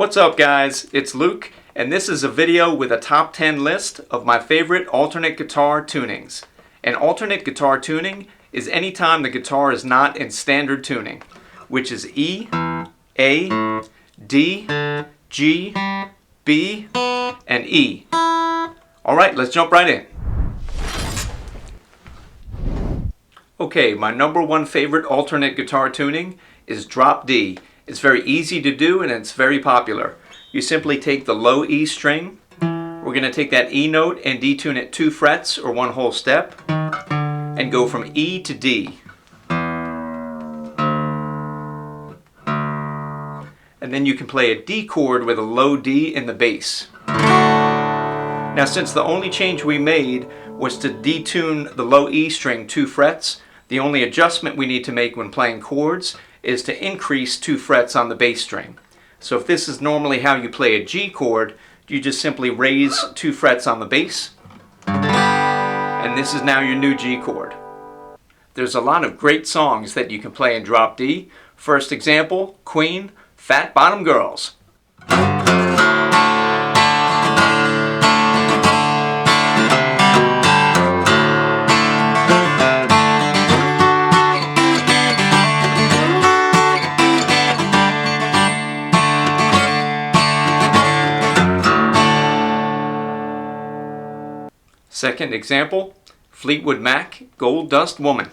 What's up guys, it's Luke, and this is a video with a top 10 list of my favorite alternate guitar tunings. An alternate guitar tuning is any time the guitar is not in standard tuning, which is E, A, D, G, B, and E. Alright, let's jump right in. Okay, my number one favorite alternate guitar tuning is drop D. It's very easy to do and it's very popular. You simply take the low E string. We're going to take that E note and detune it 2 frets or 1 whole step and go from E to D. And then you can play a D chord with a low D in the bass. Now since the only change we made was to detune the low E string 2 frets, the only adjustment we need to make when playing chords is to increase 2 frets on the bass string. So if this is normally how you play a G chord, you just simply raise 2 frets on the bass, and this is now your new G chord. There's a lot of great songs that you can play in drop D. First example, Queen, Fat Bottom Girls. Second example, Fleetwood Mac, Gold Dust Woman.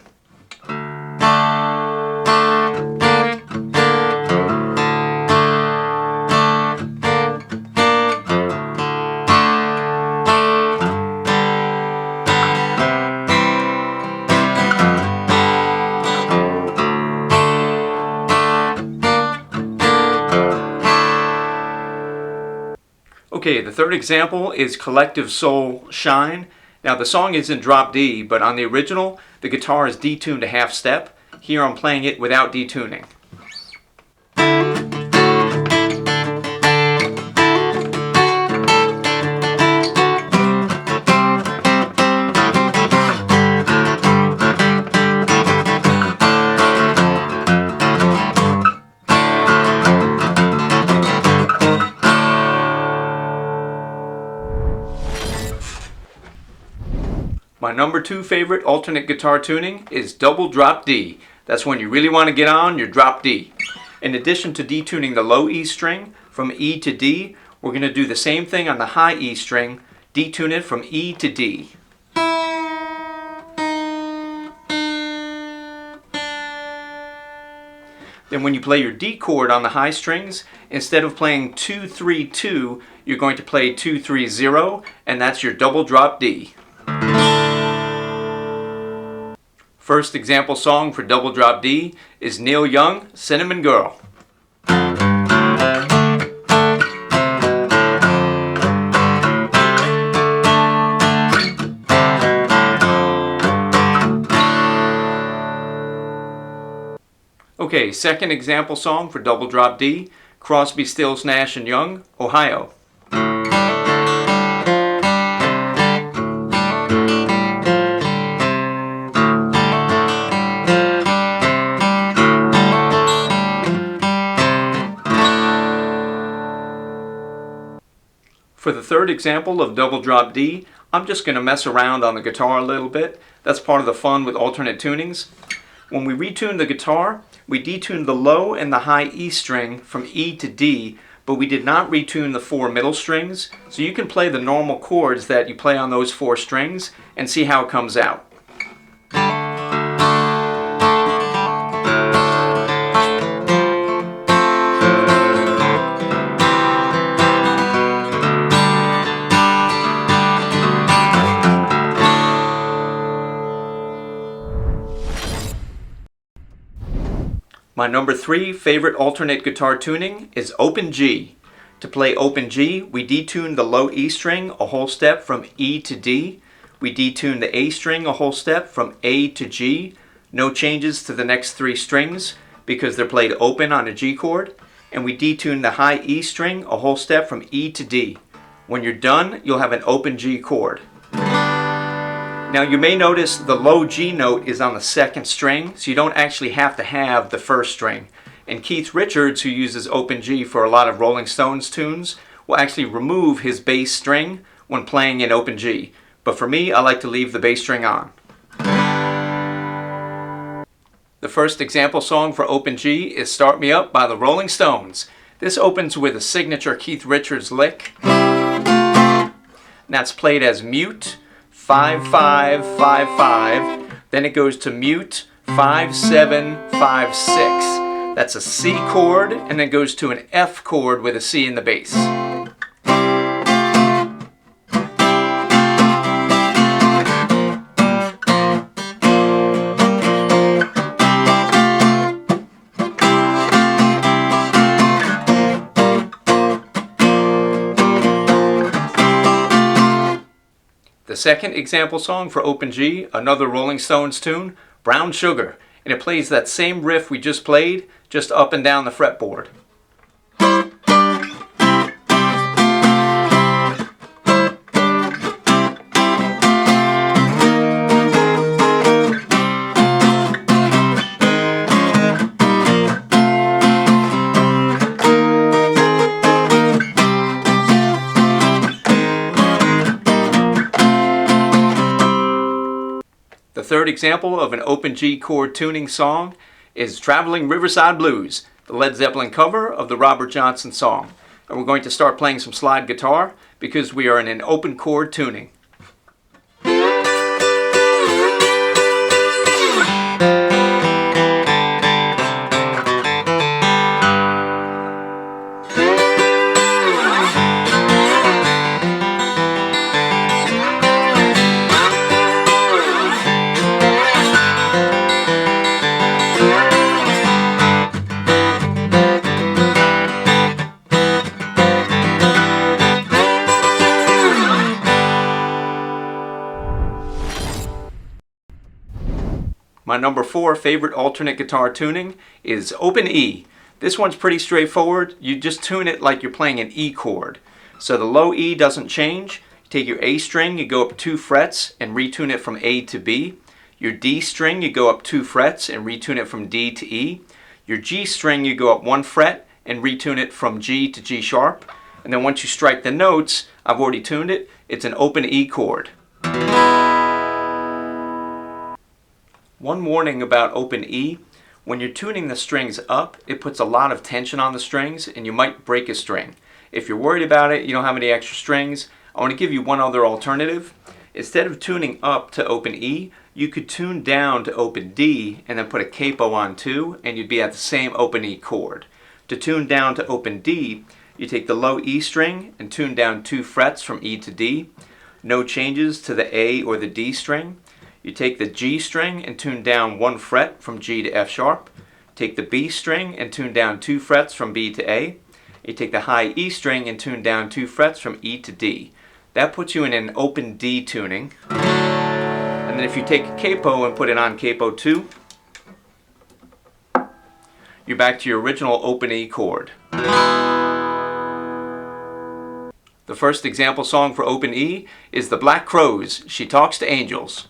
Okay, the third example is Collective Soul, Shine. Now the song is in drop D, but on the original, the guitar is detuned a half step. Here I'm playing it without detuning. My number 2 favorite alternate guitar tuning is double drop D. That's when you really want to get on your drop D. In addition to detuning the low E string from E to D, we're going to do the same thing on the high E string, detune it from E to D. Then when you play your D chord on the high strings, instead of playing 2-3-2, you're going to play 2-3-0, and that's your double drop D. First example song for double drop D is Neil Young, Cinnamon Girl. Okay, second example song for double drop D, Crosby, Stills, Nash and Young, Ohio. For the third example of double drop D, I'm just going to mess around on the guitar a little bit. That's part of the fun with alternate tunings. When we retune the guitar, we detuned the low and the high E string from E to D, but we did not retune the 4 middle strings. So you can play the normal chords that you play on those 4 strings and see how it comes out. My number 3 favorite alternate guitar tuning is open G. To play open G, we detune the low E string a whole step from E to D. We detune the A string a whole step from A to G. No changes to the next 3 strings because they're played open on a G chord. And we detune the high E string a whole step from E to D. When you're done, you'll have an open G chord. Now you may notice the low G note is on the second string, so you don't actually have to have the first string. And Keith Richards, who uses open G for a lot of Rolling Stones tunes, will actually remove his bass string when playing in open G. But for me, I like to leave the bass string on. The first example song for open G is Start Me Up by the Rolling Stones. This opens with a signature Keith Richards lick. And that's played as mute, 5-5, 5-5. Then it goes to mute, 5-7, 5-6. That's a C chord, and then goes to an F chord with a C in the bass. The second example song for open G, another Rolling Stones tune, Brown Sugar. And it plays that same riff we just played, just up and down the fretboard. The third example of an open G chord tuning song is Traveling Riverside Blues, the Led Zeppelin cover of the Robert Johnson song. And we're going to start playing some slide guitar because we are in an open chord tuning. My number 4 favorite alternate guitar tuning is open E. This one's pretty straightforward. You just tune it like you're playing an E chord. So the low E doesn't change. You take your A string, you go up 2 frets and retune it from A to B. Your D string, you go up 2 frets and retune it from D to E. Your G string, you go up 1 fret and retune it from G to G sharp. And then once you strike the notes, I've already tuned it, it's an open E chord. One warning about open E, when you're tuning the strings up, it puts a lot of tension on the strings and you might break a string. If you're worried about it, you don't have any extra strings, I want to give you one other alternative. Instead of tuning up to open E, you could tune down to open D and then put a capo on too, and you'd be at the same open E chord. To tune down to open D, you take the low E string and tune down 2 frets from E to D. No changes to the A or the D string. You take the G string and tune down 1 fret from G to F sharp. Take the B string and tune down 2 frets from B to A. You take the high E string and tune down 2 frets from E to D. That puts you in an open D tuning. And then if you take a capo and put it on capo 2, you're back to your original open E chord. The first example song for open E is the Black Crowes, She Talks to Angels.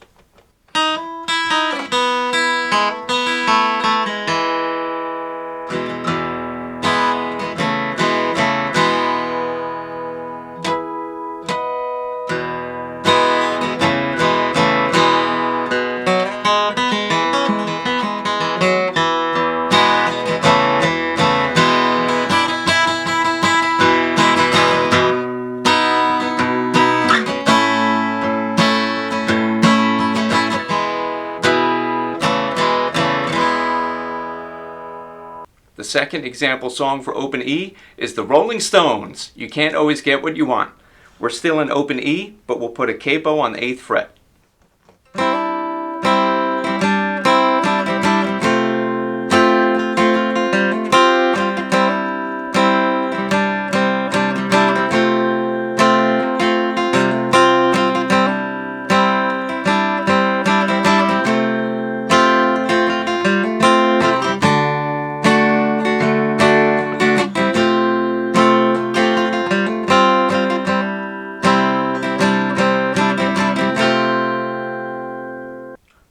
The second example song for open E is the Rolling Stones, You Can't Always Get What You Want. We're still in open E, but we'll put a capo on the 8th fret.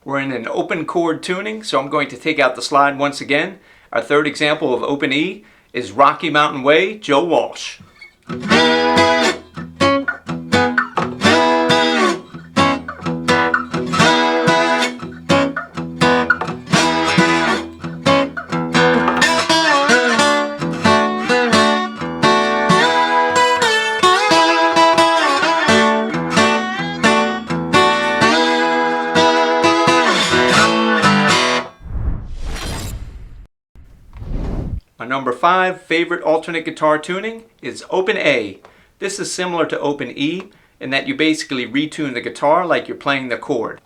We're in an open chord tuning, so I'm going to take out the slide once again. Our third example of open E is Rocky Mountain Way, Joe Walsh. My number 5 favorite alternate guitar tuning is open A. This is similar to open E in that you basically retune the guitar like you're playing the chord.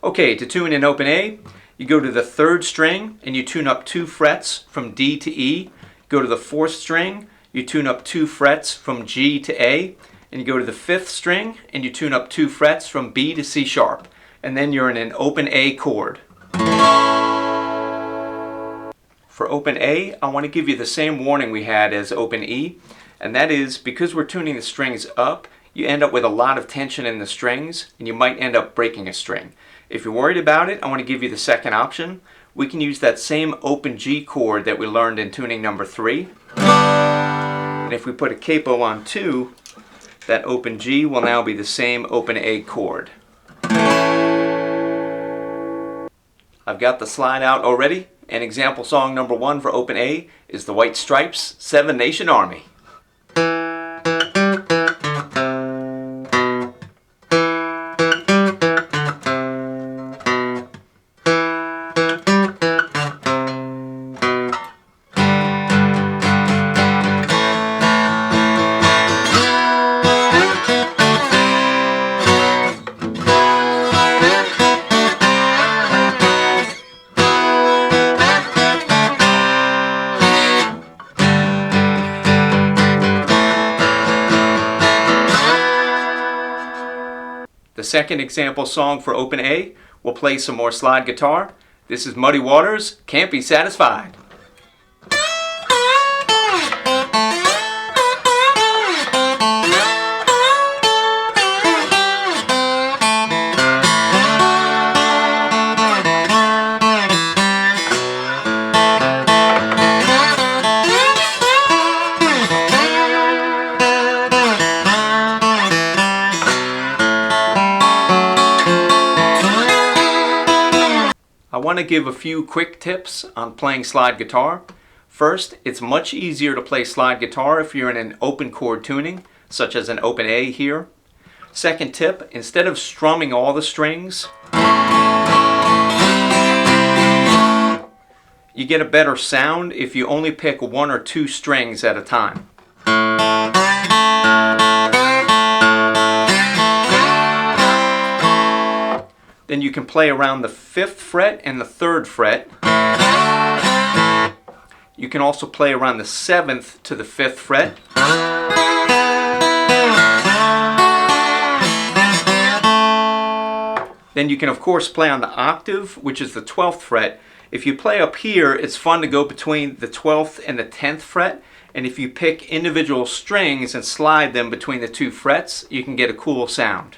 Okay, to tune in open A, you go to the 3rd string and you tune up 2 frets from D to E. Go to the 4th string, you tune up 2 frets from G to A. And you go to the 5th string and you tune up 2 frets from B to C sharp. And then you're in an open A chord. For open A, I want to give you the same warning we had as open E, and that is because we're tuning the strings up, you end up with a lot of tension in the strings, and you might end up breaking a string. If you're worried about it, I want to give you the second option. We can use that same open G chord that we learned in tuning number 3. And if we put a capo on 2, that open G will now be the same open A chord. I've got the slide out already. And example song number 1 for open A is the White Stripes' Seven Nation Army. The second example song for open A will play some more slide guitar. This is Muddy Waters' Can't Be Satisfied. I want to give a few quick tips on playing slide guitar. First, it's much easier to play slide guitar if you're in an open chord tuning, such as an open A here. Second tip, instead of strumming all the strings, you get a better sound if you only pick 1 or 2 strings at a time. Then you can play around the 5th fret and the 3rd fret. You can also play around the 7th to the 5th fret. Then you can of course play on the octave, which is the 12th fret. If you play up here, it's fun to go between the 12th and the 10th fret. And if you pick individual strings and slide them between the 2 frets, you can get a cool sound.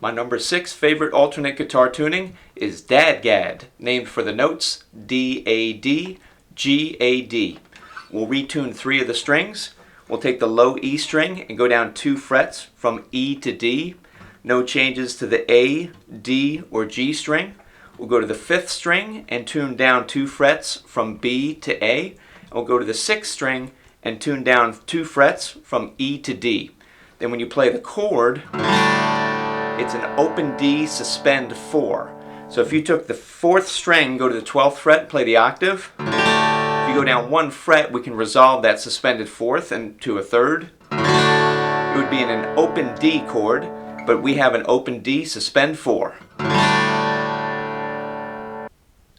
My number 6 favorite alternate guitar tuning is DADGAD, named for the notes D-A-D, G-A-D. We'll retune 3 of the strings. We'll take the low E string and go down 2 frets from E to D. No changes to the A, D, or G string. We'll go to the 5th string and tune down 2 frets from B to A. And we'll go to the 6th string and tune down 2 frets from E to D. Then when you play the chord, it's an open D suspend 4. So if you took the 4th string, go to the 12th fret, play the octave. If you go down 1 fret, we can resolve that suspended 4th into a 3rd. It would be in an open D chord, but we have an open D suspend 4.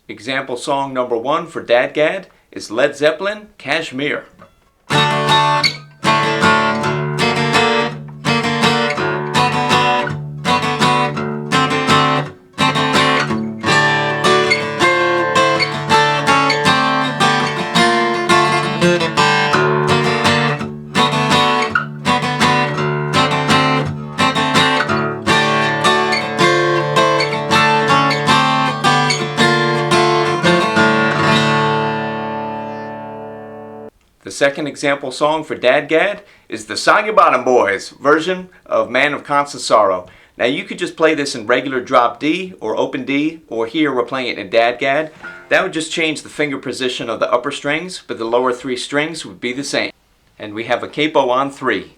Example song number 1 for DADGAD is Led Zeppelin, Kashmir. The second example song for DADGAD is the Soggy Bottom Boys version of Man of Constant Sorrow. Now you could just play this in regular drop D or open D, or here we're playing it in DADGAD. That would just change the finger position of the upper strings, but the lower three strings would be the same. And we have a capo on 3.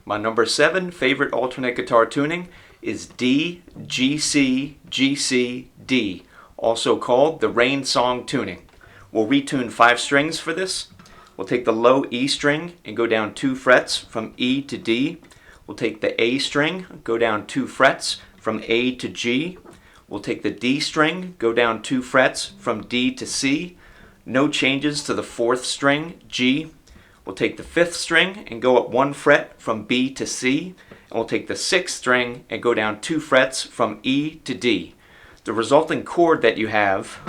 My number 7 favorite alternate guitar tuning is DGCGCD, also called the Rain Song tuning. We'll retune 5 strings for this. We'll take the low E string and go down 2 frets from E to D. We'll take the A string, go down 2 frets from A to G. We'll take the D string, go down 2 frets from D to C. No changes to the 4th string, G. We'll take the 5th string and go up 1 fret from B to C, and we'll take the 6th string and go down 2 frets from E to D. The resulting chord that you have,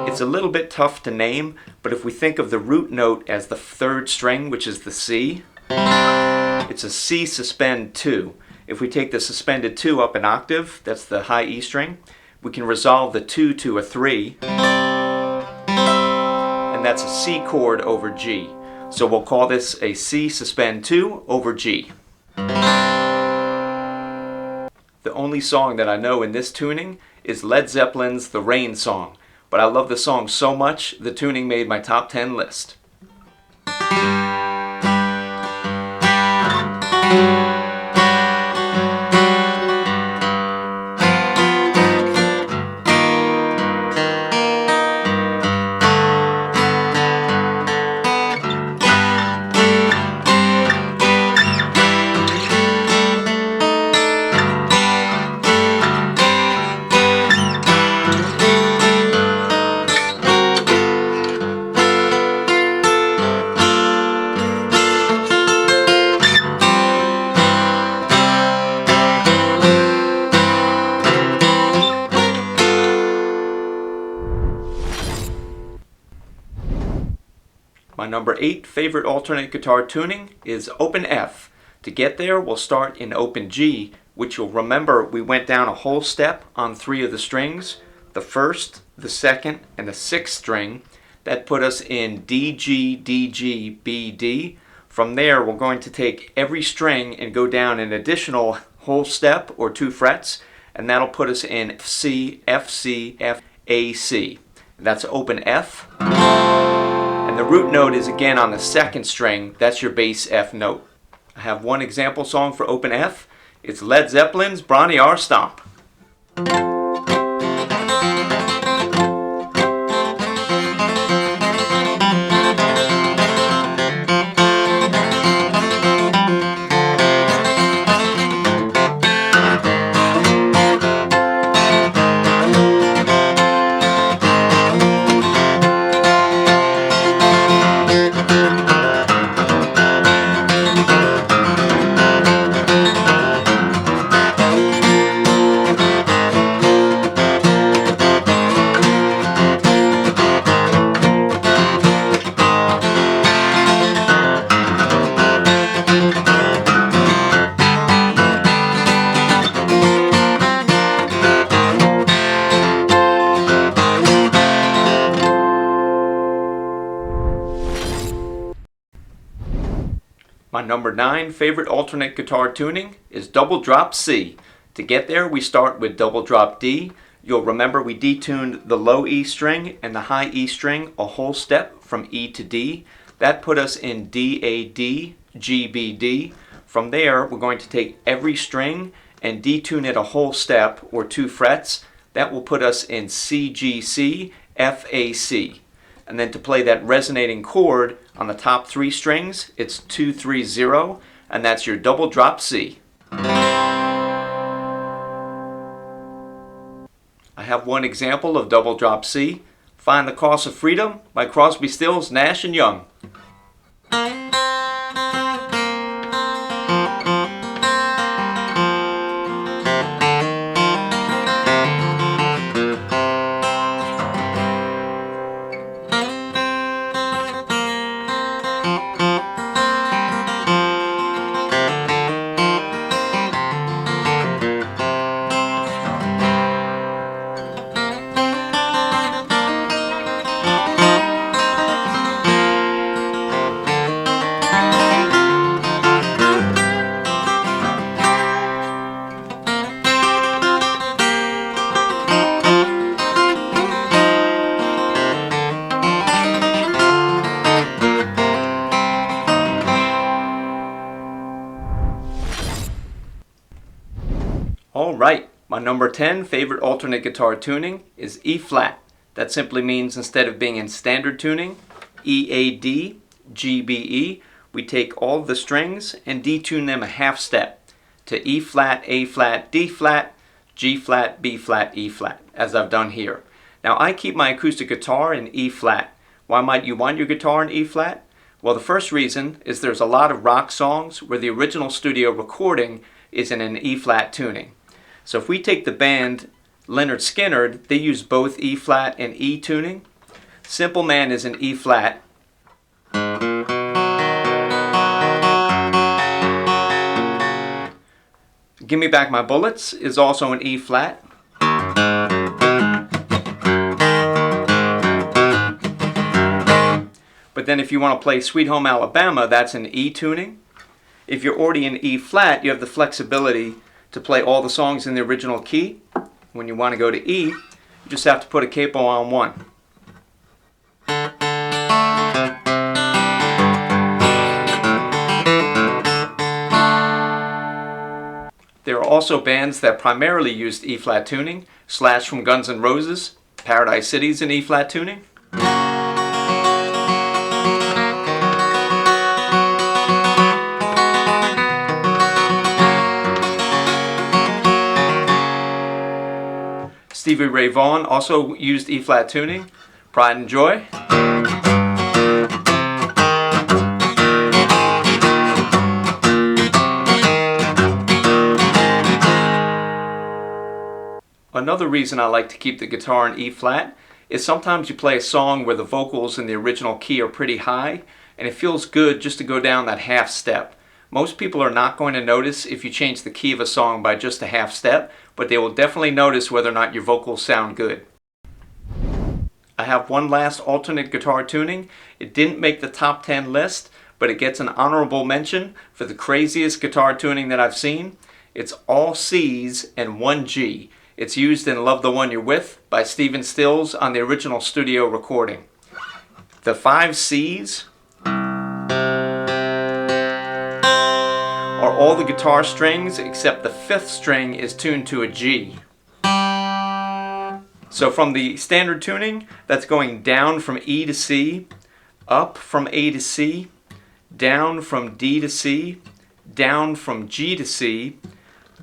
it's a little bit tough to name, but if we think of the root note as the 3rd string, which is the C, it's a C suspend 2. If we take the suspended 2 up an octave, that's the high E string, we can resolve the 2 to a 3. And that's a C chord over G. So we'll call this a C suspend 2 over G. The only song that I know in this tuning is Led Zeppelin's The Rain Song, but I love the song so much, the tuning made my top 10 list. My number 8 favorite alternate guitar tuning is open F. To get there, we'll start in open G, which you'll remember we went down a whole step on 3 of the strings, the 1st, the 2nd, and the 6th string. That put us in D, G, D, G, B, D. From there, we're going to take every string and go down an additional whole step or 2 frets, and that'll put us in C, F, C, F, A, C. That's open F. And the root note is again on the 2nd string. That's your bass F note. I have one example song for open F. It's Led Zeppelin's Bron-Y-Aur Stomp. My number 9 favorite alternate guitar tuning is double drop C. To get there, we start with double drop D. You'll remember we detuned the low E string and the high E string a whole step from E to D. That put us in DAD, GBD. From there, we're going to take every string and detune it a whole step or 2 frets. That will put us in CGC, FAC. And then to play that resonating chord on the top 3 strings, it's 2, 3, 0, and that's your double drop C. I have one example of double drop C. Find the Cost of Freedom by Crosby, Stills, Nash, and Young. Alright, my number 10 favorite alternate guitar tuning is E flat. That simply means instead of being in standard tuning, EAD, GBE, we take all of the strings and detune them a half step to E flat, A flat, D flat, G flat, B flat, E flat, as I've done here. Now I keep my acoustic guitar in E flat. Why might you want your guitar in E flat? Well, the first reason is there's a lot of rock songs where the original studio recording is in an E flat tuning. So if we take the band Lynyrd Skynyrd, they use both E flat and E tuning. Simple Man is in E flat. Gimme Back My Bullets is also in E flat. But then if you want to play Sweet Home Alabama, that's in E tuning. If you're already in E flat, you have the flexibility to play all the songs in the original key. When you want to go to E, you just have to put a capo on one. There are also bands that primarily used E flat tuning. Slash from Guns N' Roses, Paradise City's in E flat tuning. Stevie Ray Vaughan also used E flat tuning. Pride and Joy. Another reason I like to keep the guitar in E flat is sometimes you play a song where the vocals in the original key are pretty high and it feels good just to go down that half step. Most people are not going to notice if you change the key of a song by just a half step, but they will definitely notice whether or not your vocals sound good. I have one last alternate guitar tuning. It didn't make the top 10 list, but it gets an honorable mention for the craziest guitar tuning that I've seen. It's all C's and one G. It's used in Love the One You're With by Stephen Stills on the original studio recording. The 5 C's are all the guitar strings except the 5th string is tuned to a G. So from the standard tuning, that's going down from E to C, up from A to C, down from D to C, down from G to C,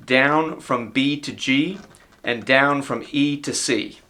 down from B to G, and down from E to C.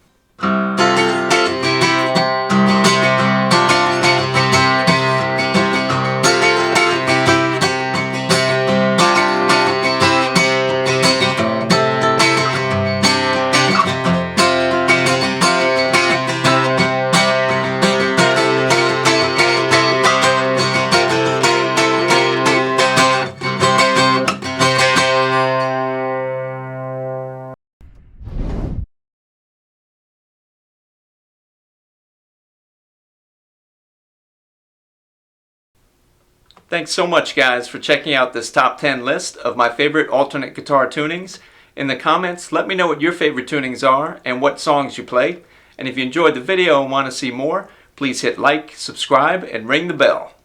Thanks so much guys for checking out this top 10 list of my favorite alternate guitar tunings. In the comments, let me know what your favorite tunings are and what songs you play. And if you enjoyed the video and want to see more, please hit like, subscribe, and ring the bell.